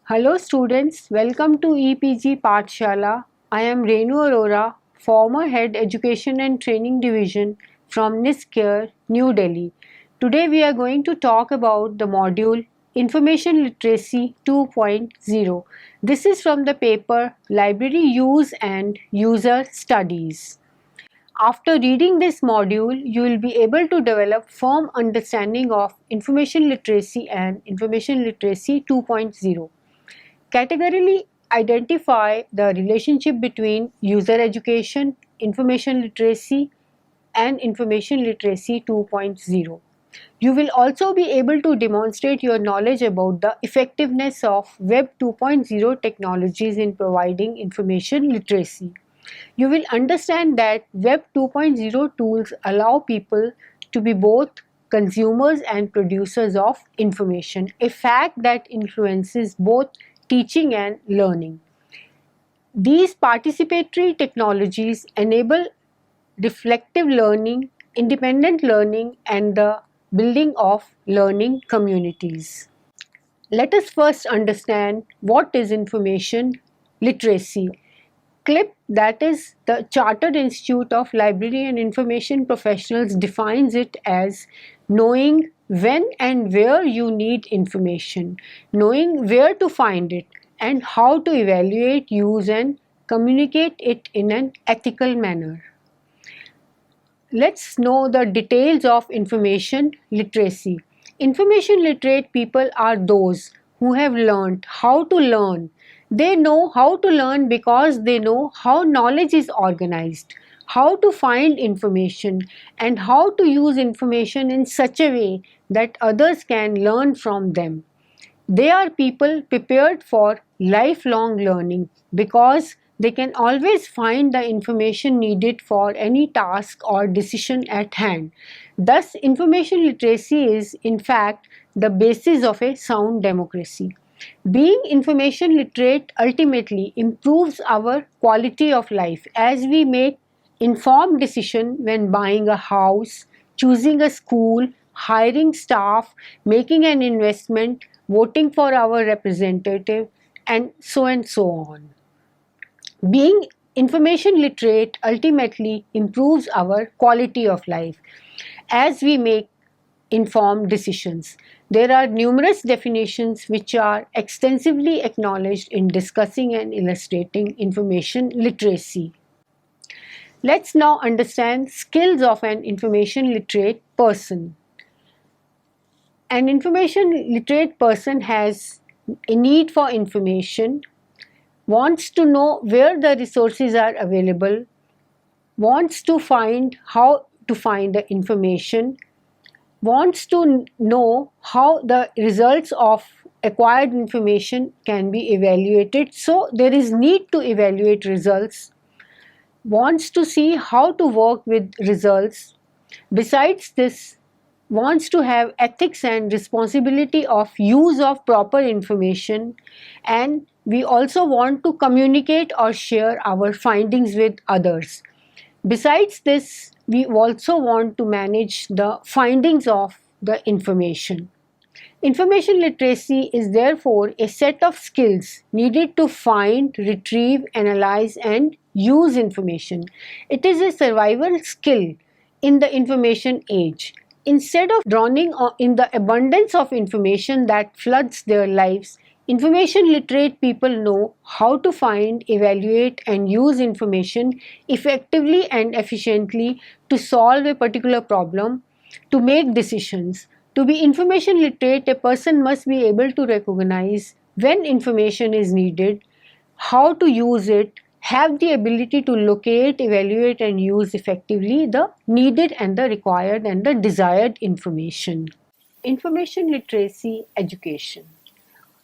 Hello students, welcome to EPG Pathshala. I am Renu Arora, former Head Education and Training Division from NISCARE, New Delhi. Today we are going to talk about the module Information Literacy 2.0. This is from the paper Library Use and User Studies. After reading this module, you will be able to develop firm understanding of information literacy and information literacy 2.0. Categorically identify the relationship between user education, information literacy, and information literacy 2.0. You will also be able to demonstrate your knowledge about the effectiveness of Web 2.0 technologies in providing information literacy. You will understand that Web 2.0 tools allow people to be both consumers and producers of information, a fact that influences both teaching and learning. These participatory technologies enable reflective learning, independent learning, and the building of learning communities. Let us first understand what is information literacy. CLIP, that is the Chartered Institute of Library and Information Professionals, defines it as knowing when and where you need information, knowing where to find it, and how to evaluate, use, and communicate it in an ethical manner. Let's know the details of information literacy. Information literate people are those who have learned how to learn. They know how to learn because they know how knowledge is organized, how to find information, and how to use information in such a way that others can learn from them. They are people prepared for lifelong learning because they can always find the information needed for any task or decision at hand. Thus, information literacy is, in fact, the basis of a sound democracy. Being information literate ultimately improves our quality of life as we make informed decision when buying a house, choosing a school, hiring staff, making an investment, voting for our representative, and so on. Being information literate ultimately improves our quality of life as we make informed decisions. There are numerous definitions which are extensively acknowledged in discussing and illustrating information literacy. Let's now understand skills of an information literate person. An information literate person has a need for information, wants to know where the resources are available, wants to find how to find the information, wants to know how the results of acquired information can be evaluated. So there is need to evaluate results, wants to see how to work with results. Besides this, wants to have ethics and responsibility of use of proper information, and we also want to communicate or share our findings with others. Besides this, we also want to manage the findings of the information. Information literacy is therefore a set of skills needed to find, retrieve, analyze, and use information. It is a survival skill in the information age. Instead of drowning in the abundance of information that floods their lives, information literate people know how to find, evaluate, and use information effectively and efficiently to solve a particular problem, to make decisions. To be information literate, a person must be able to recognize when information is needed, how to use it, have the ability to locate, evaluate, and use effectively the needed and the required and the desired information. Information literacy education.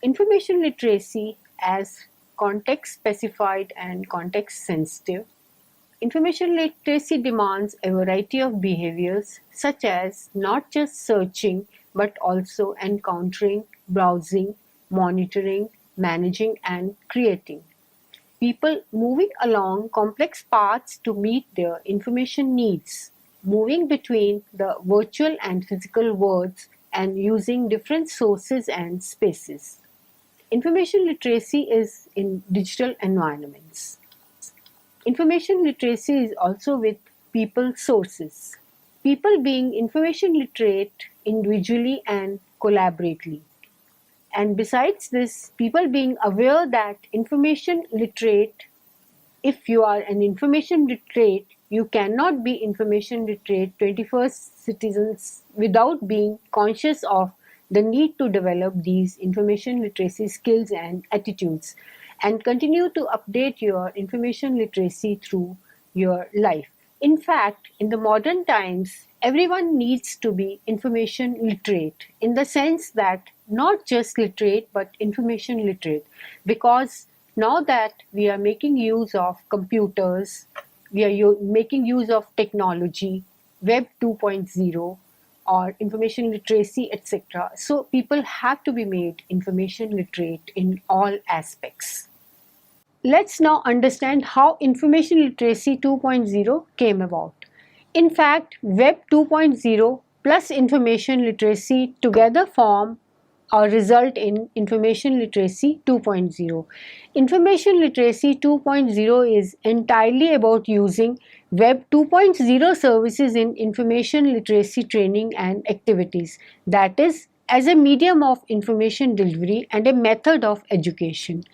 Information literacy as context specified and context sensitive. Information literacy demands a variety of behaviors such as not just searching but also encountering, browsing, monitoring, managing, and creating. People moving along complex paths to meet their information needs, moving between the virtual and physical worlds and using different sources and spaces. Information literacy is in digital environments. Information literacy is also with people sources. People being information literate individually and collaboratively. And besides this, people being aware that information literate, if you are an information literate, you cannot be information literate 21st citizens without being conscious of the need to develop these information literacy skills and attitudes and continue to update your information literacy through your life. In fact, in the modern times, everyone needs to be information literate in the sense that not just literate but information literate, because now that we are making use of computers, we are making use of technology, Web 2.0 or information literacy, etc. So people have to be made information literate in all aspects. Let's now understand how Information Literacy 2.0 came about. In fact, Web 2.0 plus Information Literacy together form or result in Information Literacy 2.0. Information Literacy 2.0 is entirely about using Web 2.0 services in information literacy training and activities, that is, as a medium of information delivery and a method of education.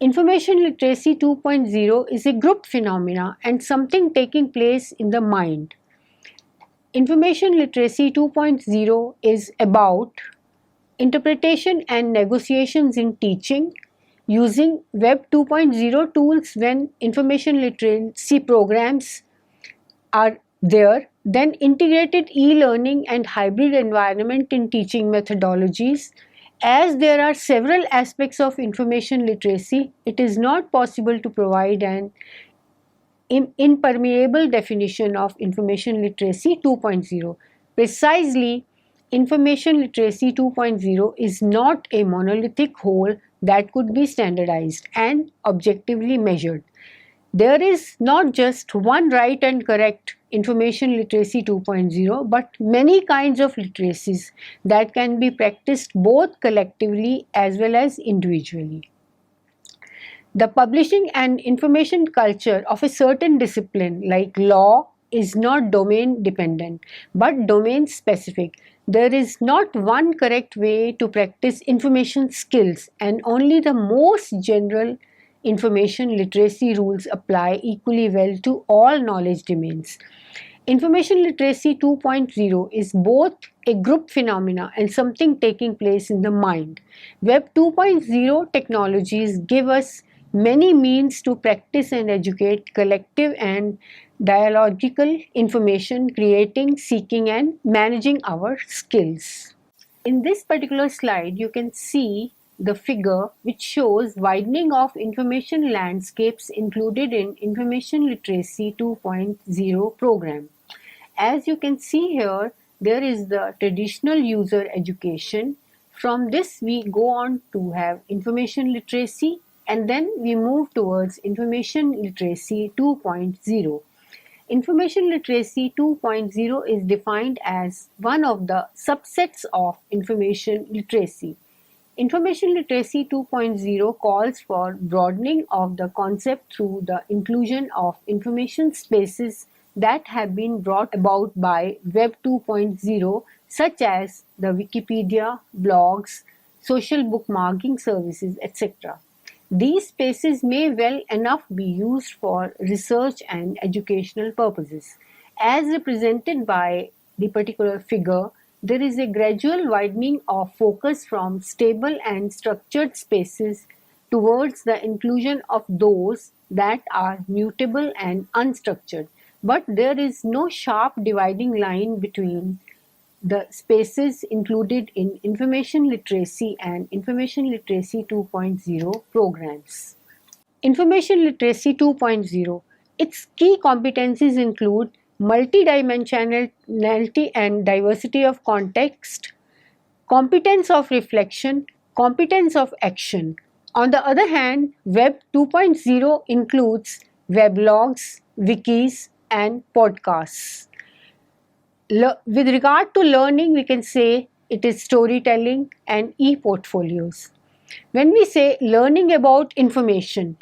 Information literacy 2.0 is a group phenomena and something taking place in the mind. Information literacy 2.0 is about interpretation and negotiations in teaching, using Web 2.0 tools when information literacy programs are there, then integrated e-learning and hybrid environment in teaching methodologies. As there are several aspects of information literacy, it is not possible to provide an impermeable definition of information literacy 2.0. Precisely, information literacy 2.0 is not a monolithic whole that could be standardized and objectively measured. There is not just one right and correct information literacy 2.0, but many kinds of literacies that can be practiced both collectively as well as individually. The publishing and information culture of a certain discipline like law is not domain dependent but domain specific. There is not one correct way to practice information skills, and only the most general information literacy rules apply equally well to all knowledge domains. Information literacy 2.0 is both a group phenomena and something taking place in the mind. Web 2.0 technologies give us many means to practice and educate collective and dialogical information, creating, seeking, and managing our skills. In this particular slide, you can see the figure which shows widening of information landscapes included in Information Literacy 2.0 program. As you can see here, there is the traditional user education. From this we go on to have information literacy, and then we move towards Information Literacy 2.0. Information Literacy 2.0 is defined as one of the subsets of information literacy. Information Literacy 2.0 calls for broadening of the concept through the inclusion of information spaces that have been brought about by Web 2.0, such as the Wikipedia, blogs, social bookmarking services, etc. These spaces may well enough be used for research and educational purposes. As represented by the particular figure, there is a gradual widening of focus from stable and structured spaces towards the inclusion of those that are mutable and unstructured. But there is no sharp dividing line between the spaces included in Information Literacy and Information Literacy 2.0 programs. Information Literacy 2.0. Its key competencies include multidimensionality and diversity of context, competence of reflection, competence of action. On the other hand, Web 2.0 includes weblogs, wikis, and podcasts. With regard to learning, we can say it is storytelling and e-portfolios. When we say learning about information,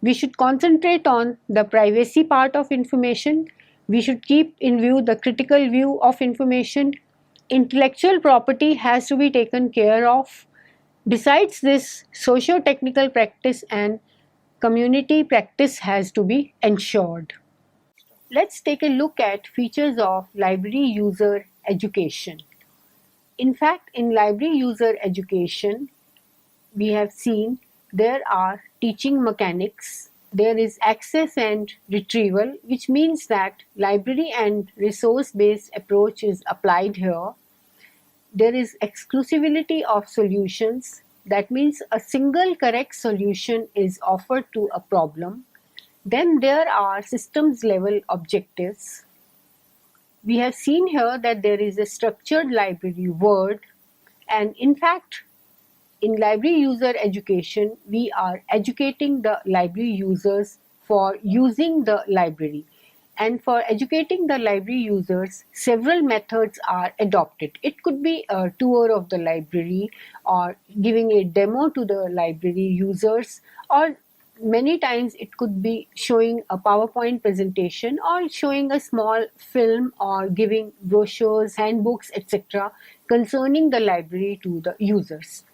we should concentrate on the privacy part of information. We should keep in view the critical view of information. Intellectual property has to be taken care of. Besides this, socio-technical practice and community practice has to be ensured. Let's take a look at features of library user education. In fact, in library user education, we have seen there are teaching mechanics, there is access and retrieval, which means that library and resource-based approach is applied here. There is exclusivity of solutions, that means a single correct solution is offered to a problem. Then there are systems level objectives. We have seen here that there is a structured library word, and in fact in library user education we are educating the library users for using the library, and for educating the library users several methods are adopted. It could be a tour of the library or giving a demo to the library users, or many times it could be showing a PowerPoint presentation or showing a small film or giving brochures, handbooks, etc. concerning the library to the users.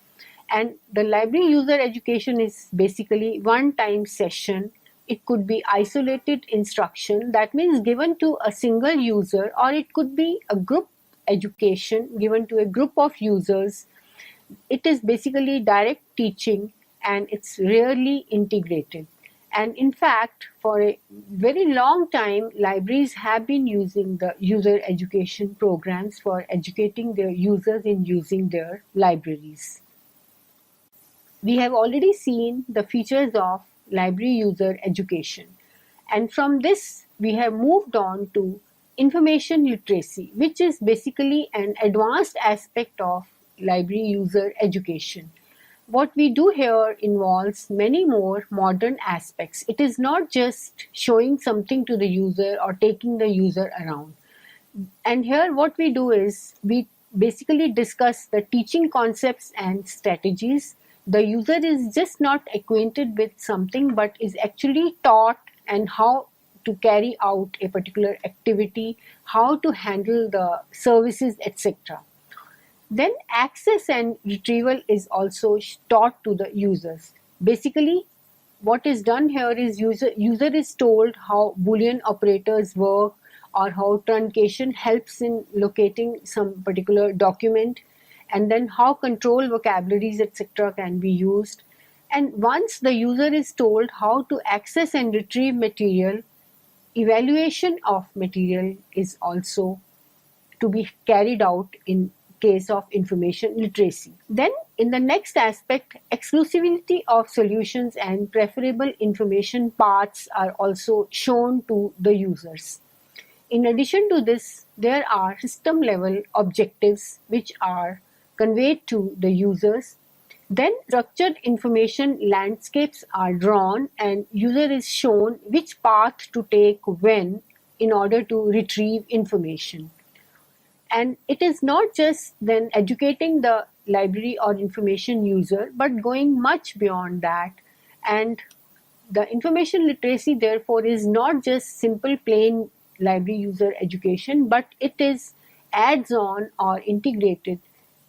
And the library user education is basically one-time session. It could be isolated instruction, that means given to a single user, or it could be a group education given to a group of users. It is basically direct teaching and it's rarely integrated. And in fact, for a very long time, libraries have been using the user education programs for educating their users in using their libraries. We have already seen the features of library user education, and from this we have moved on to information literacy, which is basically an advanced aspect of library user education. What we do here involves many more modern aspects. It is not just showing something to the user or taking the user around. And here what we do is we basically discuss the teaching concepts and strategies. The user is just not acquainted with something but is actually taught and how to carry out a particular activity, how to handle the services, etc. Then access and retrieval is also taught to the users. Basically, what is done here is user is told how Boolean operators work or how truncation helps in locating some particular document, and then how control vocabularies etc. can be used. And once the user is told how to access and retrieve material, evaluation of material is also to be carried out in case of information literacy. Then in the next aspect, exclusivity of solutions and preferable information paths are also shown to the users. In addition to this, there are system level objectives which are conveyed to the users. Then structured information landscapes are drawn and user is shown which path to take when in order to retrieve information. And it is not just then educating the library or information user, but going much beyond that. And the information literacy therefore is not just simple plain library user education, but it is adds on or integrated.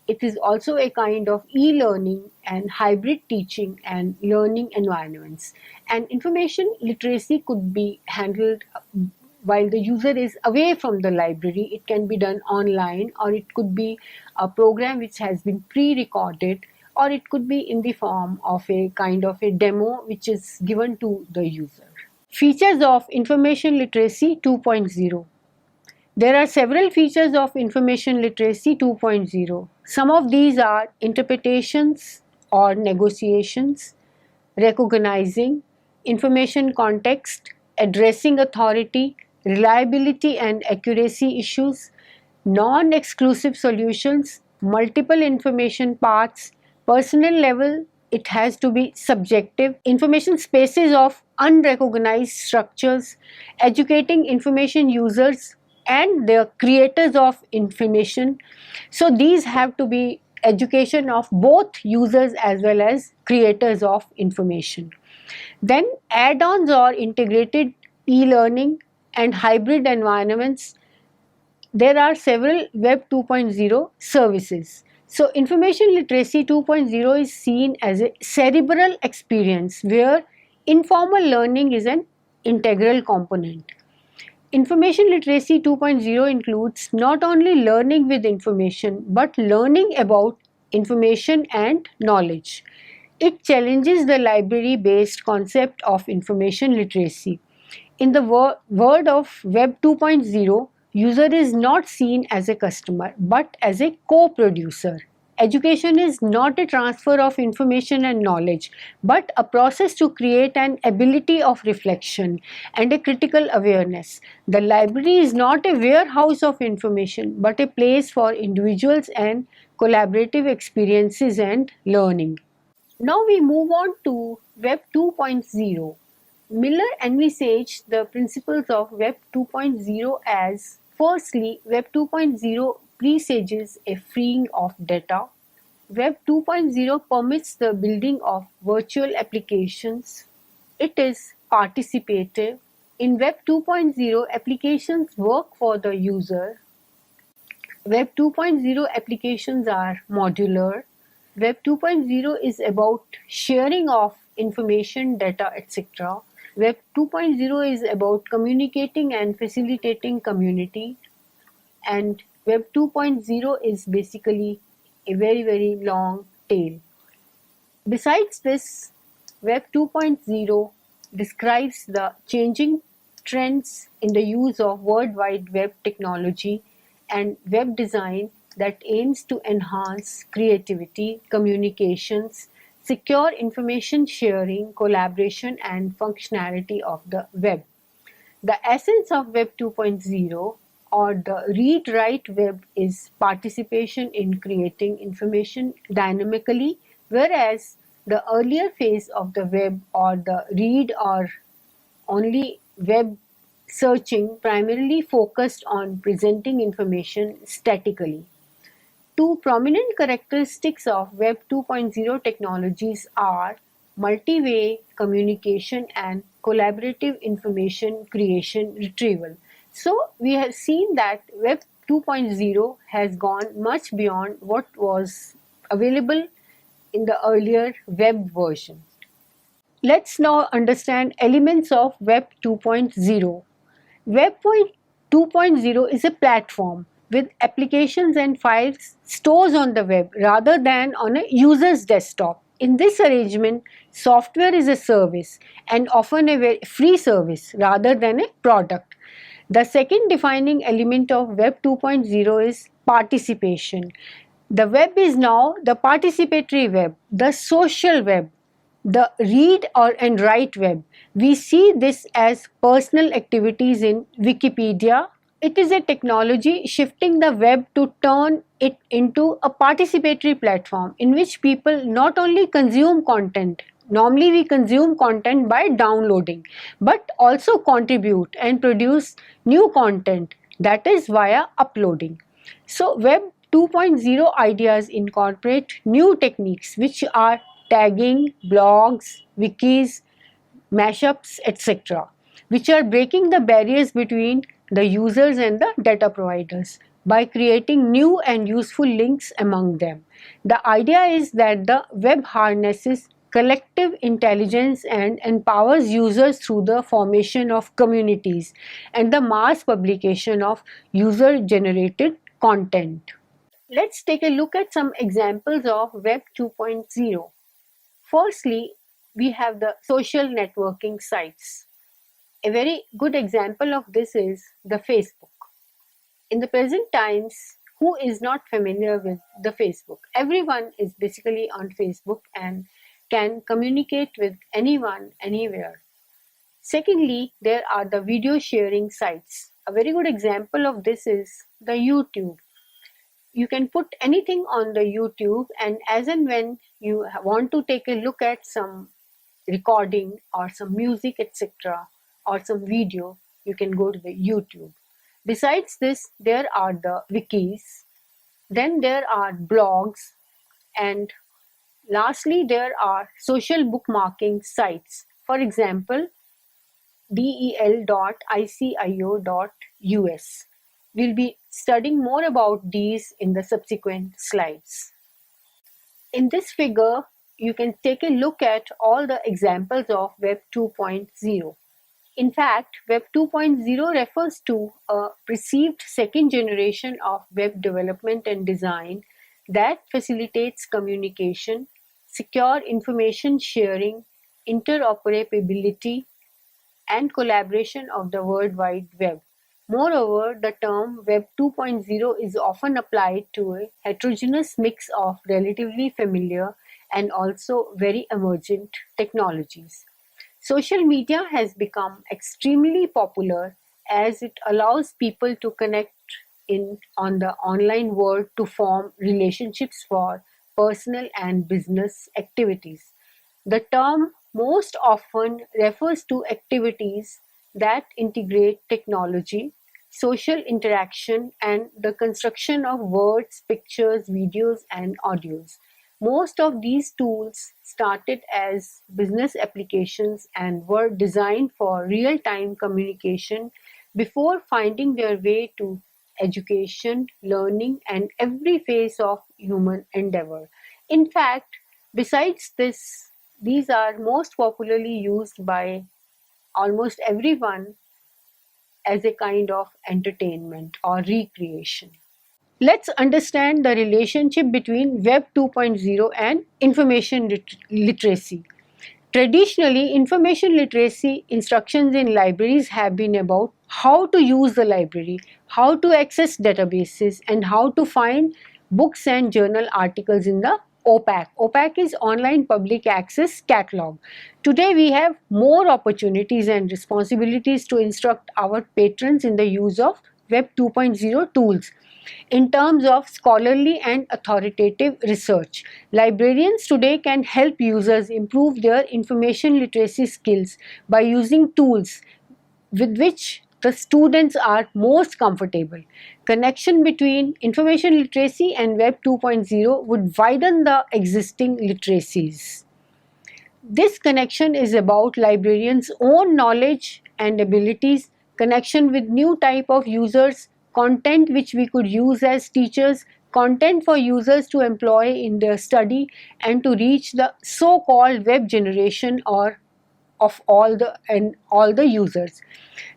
It is also a kind of e-learning and hybrid teaching and learning environments. And information literacy could be handled while the user is away from the library. It can be done online, or it could be a program which has been pre-recorded, or it could be in the form of a kind of a demo which is given to the user. Features of information literacy 2.0. There are several features of information literacy 2.0. Some of these are interpretations or negotiations, recognizing, information context, addressing authority, reliability and accuracy issues, non-exclusive solutions, multiple information paths, personal level, it has to be subjective, information spaces of unrecognized structures, educating information users and the creators of information. So these have to be education of both users as well as creators of information. Then add-ons or integrated e-learning and hybrid environments. There are several Web 2.0 services. So information literacy 2.0 is seen as a cerebral experience where informal learning is an integral component. Information literacy 2.0 includes not only learning with information but learning about information and knowledge. It challenges the library based concept of information literacy. In the word of Web 2.0, user is not seen as a customer but as a co-producer. Education is not a transfer of information and knowledge, but a process to create an ability of reflection and a critical awareness. The library is not a warehouse of information, but a place for individuals and collaborative experiences and learning. Now we move on to Web 2.0. Miller envisaged the principles of Web 2.0 as: firstly, Web 2.0 presages a freeing of data. Web 2.0 permits the building of virtual applications. It is participative. In Web 2.0, applications work for the user. Web 2.0 applications are modular. Web 2.0 is about sharing of information, data, etc. Web 2.0 is about communicating and facilitating community, and Web 2.0 is basically a very long tail. Besides this, Web 2.0 describes the changing trends in the use of World Wide Web technology and web design that aims to enhance creativity, communications, secure information sharing, collaboration, and functionality of the web. The essence of Web 2.0 or the read-write web is participation in creating information dynamically, whereas the earlier phase of the web or the read or only web searching primarily focused on presenting information statically. Two prominent characteristics of Web 2.0 technologies are multi-way communication and collaborative information creation retrieval. So we have seen that Web 2.0 has gone much beyond what was available in the earlier web version. Let's now understand elements of Web 2.0. Web 2.0 is a platform with applications and files stored on the web rather than on a user's desktop. In this arrangement, software is a service and often a free service rather than a product. The second defining element of Web 2.0 is participation. The web is now the participatory web, the social web, the read or and write web. We see this as personal activities in Wikipedia. It is a technology shifting the web to turn it into a participatory platform in which people not only consume content, normally we consume content by downloading, but also contribute and produce new content, that is via uploading. So Web 2.0 ideas incorporate new techniques which are tagging, blogs, wikis, mashups, etc., which are breaking the barriers between the users and the data providers by creating new and useful links among them. The idea is that the web harnesses collective intelligence and empowers users through the formation of communities and the mass publication of user-generated content. Let's take a look at some examples of Web 2.0. Firstly, we have the social networking sites. A very good example of this is the Facebook. In the present times, who is not familiar with the Facebook? Everyone is basically on Facebook and can communicate with anyone, anywhere. Secondly, there are the video sharing sites. A very good example of this is the YouTube. You can put anything on the YouTube, and as and when you want to take a look at some recording or some music, etc., or some video, you can go to the YouTube. Besides this, there are the wikis, then there are blogs, And lastly, there are social bookmarking sites. For example, del.icio.us. We'll be studying more about these in the subsequent slides. In this figure, you can take a look at all the examples of Web 2.0. In fact, Web 2.0 refers to a perceived second generation of web development and design that facilitates communication, secure information sharing, interoperability, and collaboration of the World Wide Web. Moreover, the term Web 2.0 is often applied to a heterogeneous mix of relatively familiar and also very emergent technologies. Social media has become extremely popular as it allows people to connect in on the online world to form relationships for personal and business activities. The term most often refers to activities that integrate technology, social interaction, and the construction of words, pictures, videos, and audios. Most of these tools started as business applications and were designed for real-time communication before finding their way to education, learning, and every phase of human endeavor. In fact, besides this, these are most popularly used by almost everyone as a kind of entertainment or recreation. Let's understand the relationship between Web 2.0 and information literacy. Traditionally, information literacy instructions in libraries have been about how to use the library, how to access databases, and how to find books and journal articles in the OPAC. OPAC is Online Public Access Catalog. Today, we have more opportunities and responsibilities to instruct our patrons in the use of Web 2.0 tools. In terms of scholarly and authoritative research, librarians today can help users improve their information literacy skills by using tools with which the students are most comfortable. Connection between information literacy and Web 2.0 would widen the existing literacies. This connection is about librarians' own knowledge and abilities, connection with new type of users, content which we could use as teachers, content for users to employ in their study, and to reach the so-called web generation or of all the users.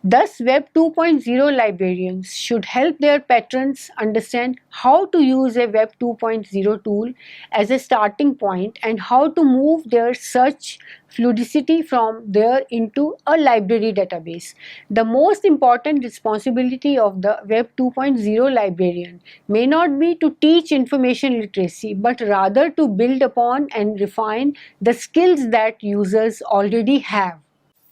Thus, Web 2.0 librarians should help their patrons understand how to use a Web 2.0 tool as a starting point and how to move their search fluidity from there into a library database. The most important responsibility of the Web 2.0 librarian may not be to teach information literacy, but rather to build upon and refine the skills that users already have.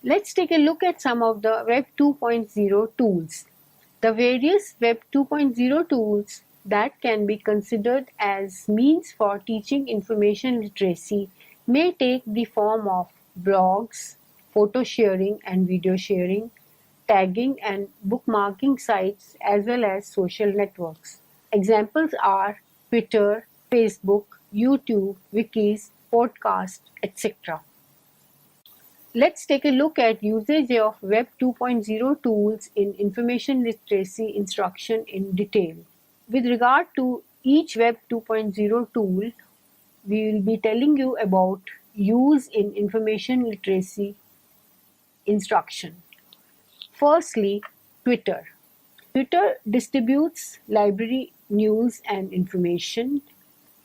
Let's take a look at some of the Web 2.0 tools. The various Web 2.0 tools that can be considered as means for teaching information literacy may take the form of blogs, photo sharing and video sharing, tagging and bookmarking sites, as well as social networks. Examples are Twitter, Facebook, YouTube, wikis, podcasts, etc. Let's take a look at usage of Web 2.0 tools in information literacy instruction in detail. With regard to each Web 2.0 tool, we will be telling you about use in information literacy instruction. Firstly, Twitter. Twitter distributes library news and information,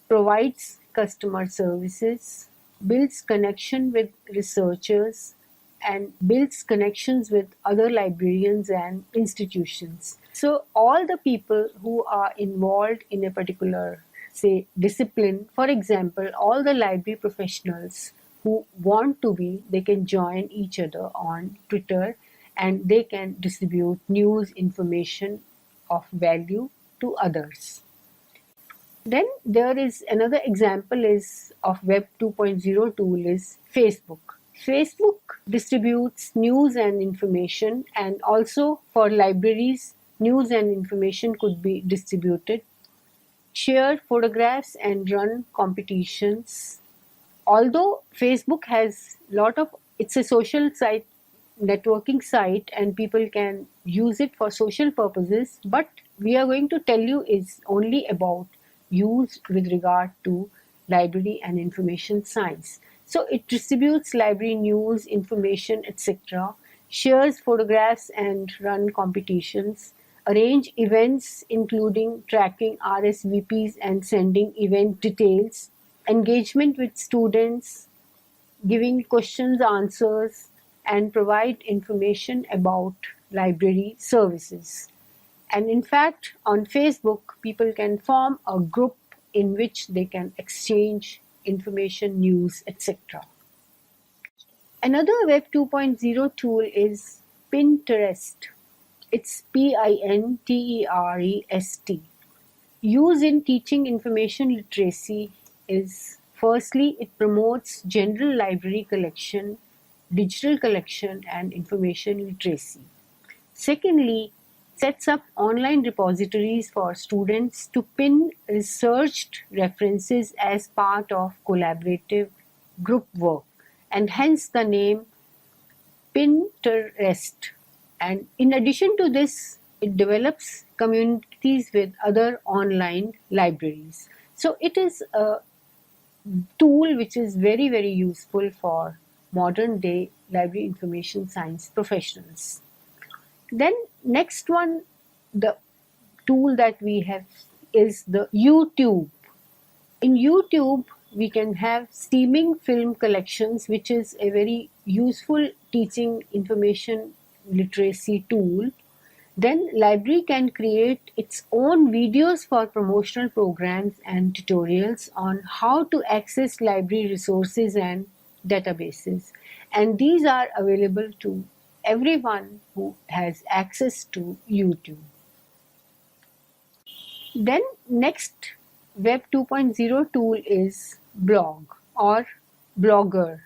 provides customer services, builds connection with researchers, and builds connections with other librarians and institutions. So all the people who are involved in a particular, say, discipline, for example, all the library professionals who want to be, they can join each other on Twitter and they can distribute news, information of value to others. Then there is another example is of Web 2.0 tool is Facebook. Facebook distributes news and information, and also for libraries news and information could be distributed. share photographs and run competitions. Although Facebook has lot of, it's a social site, networking site, and people can use it for social purposes, but we are going to tell you is only about use with regard to library and information science. So it distributes library news, information, etc., shares photographs and run competitions, arrange events including tracking RSVPs and sending event details, engagement with students, giving questions, answers, and provide information about library services. And in fact, on Facebook, people can form a group in which they can exchange information, news, etc. Another Web 2.0 tool is Pinterest. It's Pinterest. Use in teaching information literacy is, firstly, it promotes general library collection, digital collection, and information literacy. Secondly, sets up online repositories for students to pin researched references as part of collaborative group work, and hence the name Pinterest. And in addition to this, it develops communities with other online libraries. So it is a tool which is very, very useful for modern day library information science professionals. Then next one, the tool that we have is the YouTube. In YouTube, we can have streaming film collections, which is a very useful teaching information literacy tool. Then library can create its own videos for promotional programs and tutorials on how to access library resources and databases. And these are available to everyone who has access to YouTube. Then next Web 2.0 tool is Blog or Blogger.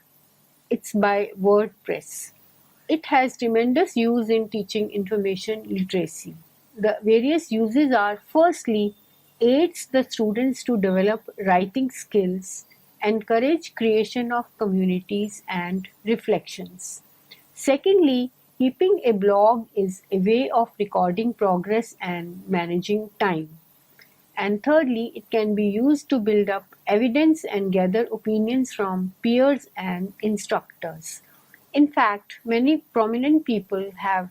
It's by WordPress. It has tremendous use in teaching information literacy. The various uses are, firstly, aids the students to develop writing skills, encourage creation of communities and reflections. Secondly, keeping a blog is a way of recording progress and managing time. And thirdly, it can be used to build up evidence and gather opinions from peers and instructors. In fact, many prominent people have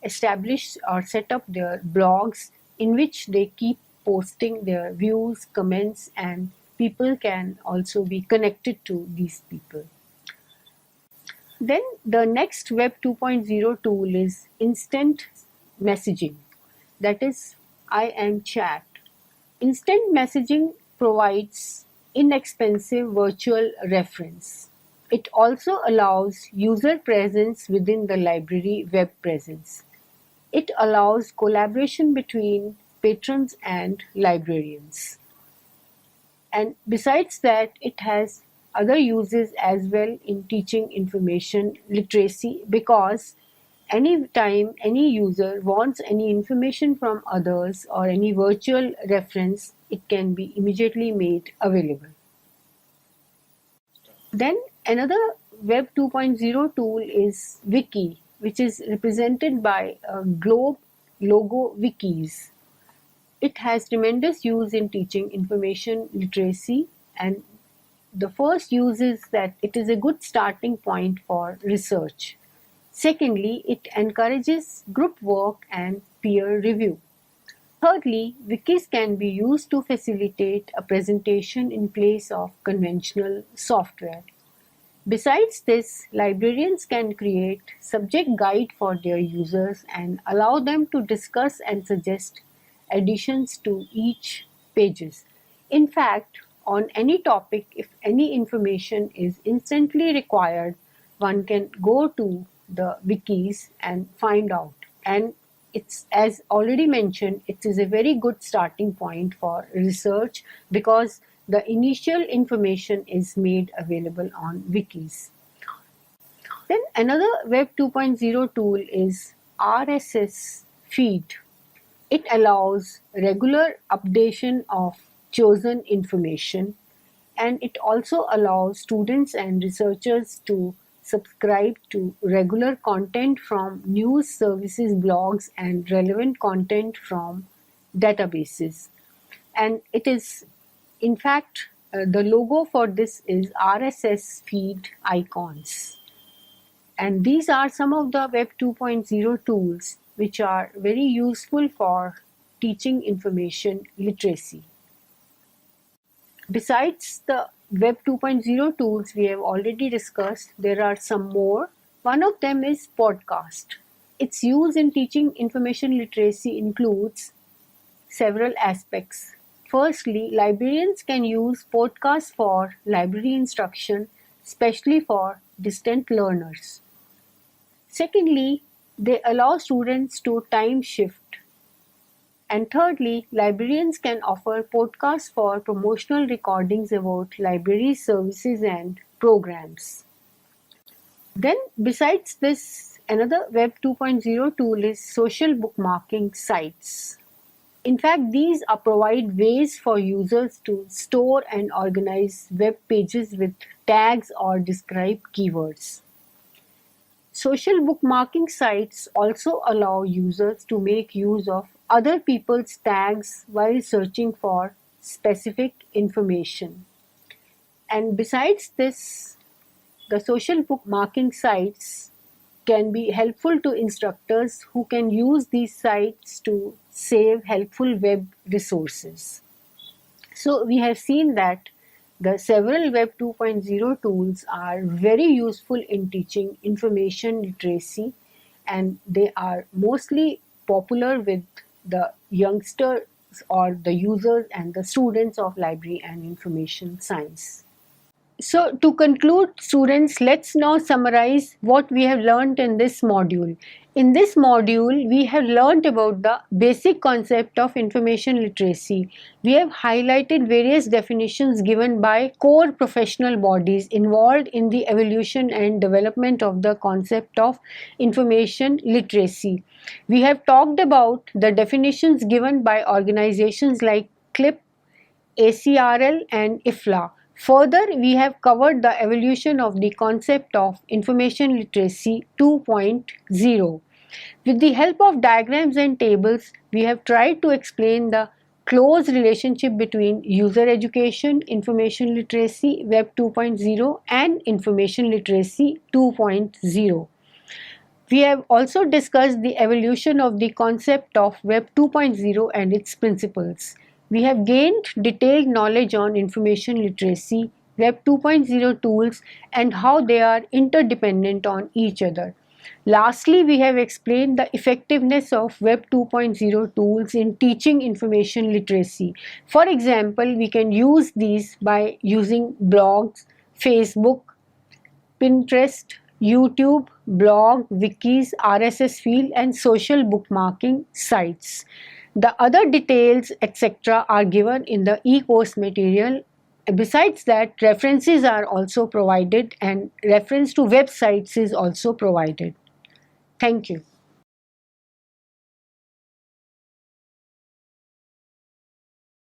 established or set up their blogs in which they keep posting their views, comments, and people can also be connected to these people. Then the next Web 2.0 tool is instant messaging, that is IM Chat. Instant messaging provides inexpensive virtual reference. It also allows user presence within the library web presence. It allows collaboration between patrons and librarians. And besides that, it has other uses as well in teaching information literacy, because anytime any user wants any information from others or any virtual reference, it can be immediately made available. Then another Web 2.0 tool is Wiki, which is represented by globe logo wikis. It has tremendous use in teaching information literacy, and the first use is that it is a good starting point for research. Secondly, it encourages group work and peer review. Thirdly, wikis can be used to facilitate a presentation in place of conventional software. Besides this, librarians can create subject guide for their users and allow them to discuss and suggest additions to each pages. In fact, on any topic, if any information is instantly required, one can go to the wikis and find out. And it's, as already mentioned, it is a very good starting point for research because the initial information is made available on wikis. Then another Web 2.0 tool is RSS feed. It allows regular updation of chosen information, and it also allows students and researchers to subscribe to regular content from news services, blogs, and relevant content from databases. And it is, in fact, the logo for this is RSS feed icons. And these are some of the Web 2.0 tools which are very useful for teaching information literacy. Besides the Web 2.0 tools we have already discussed, there are some more. One of them is podcast. Its use in teaching information literacy includes several aspects. Firstly, librarians can use podcasts for library instruction, especially for distant learners. Secondly, they allow students to time shift. And thirdly, librarians can offer podcasts for promotional recordings about library services and programs. Then, besides this, another Web 2.0 tool is social bookmarking sites. In fact, these provide ways for users to store and organize web pages with tags or describe keywords. Social bookmarking sites also allow users to make use of other people's tags while searching for specific information. And besides this, the social bookmarking sites can be helpful to instructors who can use these sites to save helpful web resources. So we have seen that the several Web 2.0 tools are very useful in teaching information literacy, and they are mostly popular with the youngsters or the users and the students of library and information science. So to conclude, students, let's now summarize what we have learned in this module. In this module, we have learned about the basic concept of information literacy. We have highlighted various definitions given by core professional bodies involved in the evolution and development of the concept of information literacy. We have talked about the definitions given by organizations like CLIP, ACRL, and IFLA. Further, we have covered the evolution of the concept of information literacy 2.0. With the help of diagrams and tables, we have tried to explain the close relationship between user education, information literacy, Web 2.0, and information literacy 2.0. We have also discussed the evolution of the concept of Web 2.0 and its principles. We have gained detailed knowledge on information literacy, Web 2.0 tools, and how they are interdependent on each other. Lastly, we have explained the effectiveness of Web 2.0 tools in teaching information literacy. For example, we can use these by using blogs, Facebook, Pinterest, YouTube, blog, wikis, RSS feed, and social bookmarking sites. The other details, etc., are given in the e-course material. Besides that, references are also provided and reference to websites is also provided. Thank you.